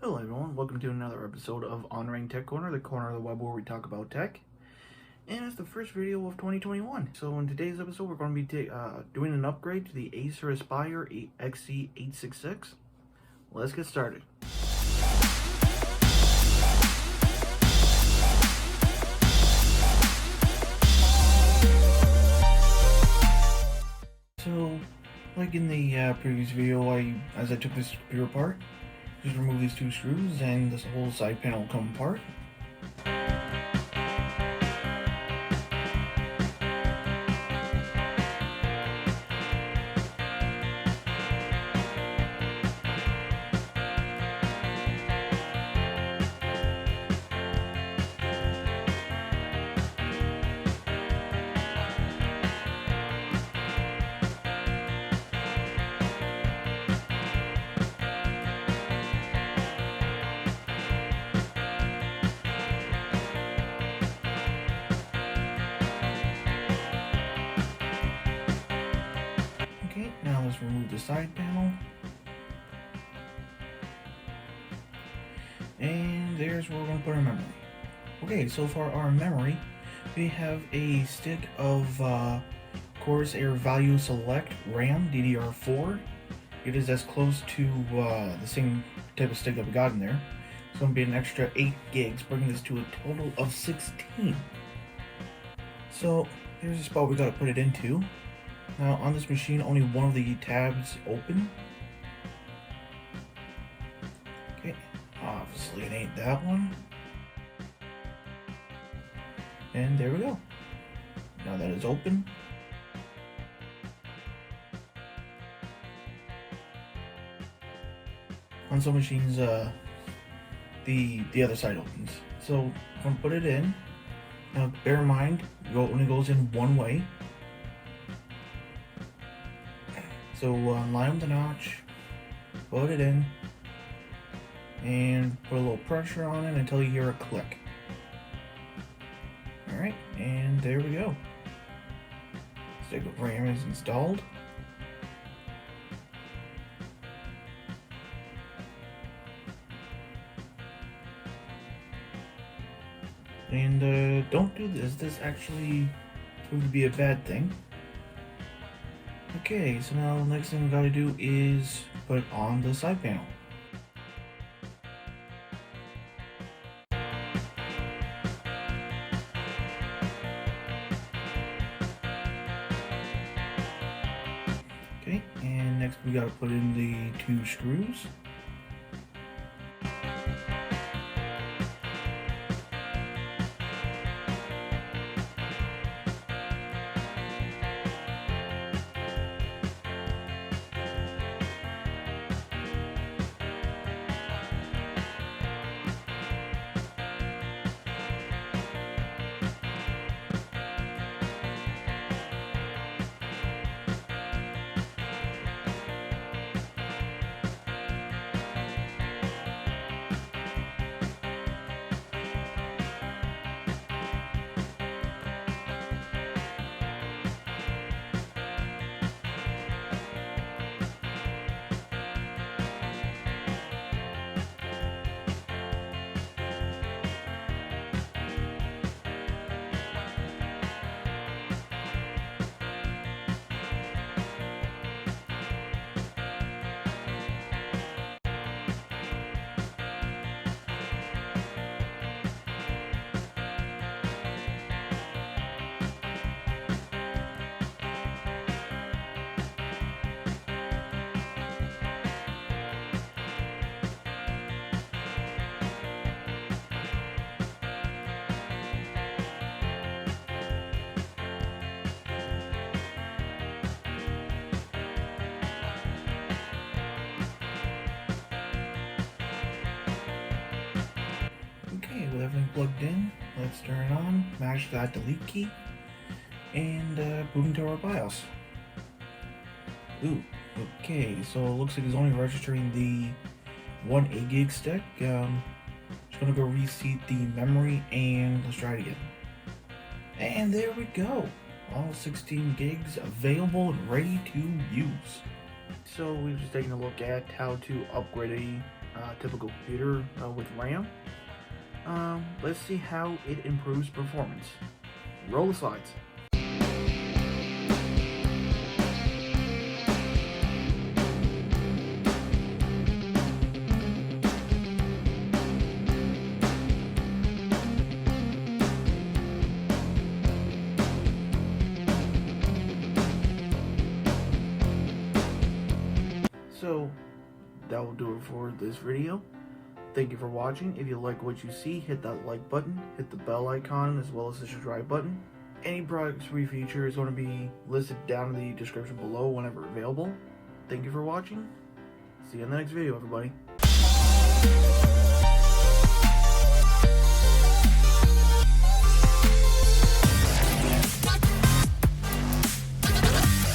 Hello everyone, welcome to another episode of Onrain Tech Corner, the corner of the web where we talk about tech. And it's the first video of 2021. So in today's episode we're going to be doing an upgrade to the Acer Aspire XC-866. Let's get started. So, like in the previous video, as I took this computer apart, just remove these two screws and this whole side panel will come apart. Okay, now let's remove the side panel. And there's where we're going to put our memory. Okay, so for our memory, we have a stick of Corsair Value Select RAM DDR4. It is as close to the same type of stick that we got in there. It's going to be an extra 8 gigs, bringing this to a total of 16. So here's the spot we got to put it into. Now on this machine, only one of the tabs open. Okay, obviously it ain't that one. And there we go. Now that is open. On some machines, the other side opens. So I'm gonna put it in. Now bear in mind, it only goes in one way. So line with the notch, put it in, and put a little pressure on it until you hear a click. Alright, and there we go. Stick of RAM is installed. And don't do this. This actually proved to be a bad thing. Okay, so now the next thing we gotta do is put on the side panel. Okay, and next we gotta put in the two screws. With everything plugged in, let's turn it on, mash that delete key, and boot into our BIOS. Ooh, okay, so it looks like it's only registering the one 8 gig stick. Just gonna go reseat the memory and let's try it again. And there we go. All 16 gigs available and ready to use. So we've just taken a look at how to upgrade typical computer with RAM. Let's see how it improves performance. Roll the slides. So that will do it for this video. Thank you for watching. If you like what you see, hit that like button, hit the bell icon, as well as the subscribe button. Any products we feature is going to be listed down in the description below whenever available. Thank you for watching. See you in the next video, everybody.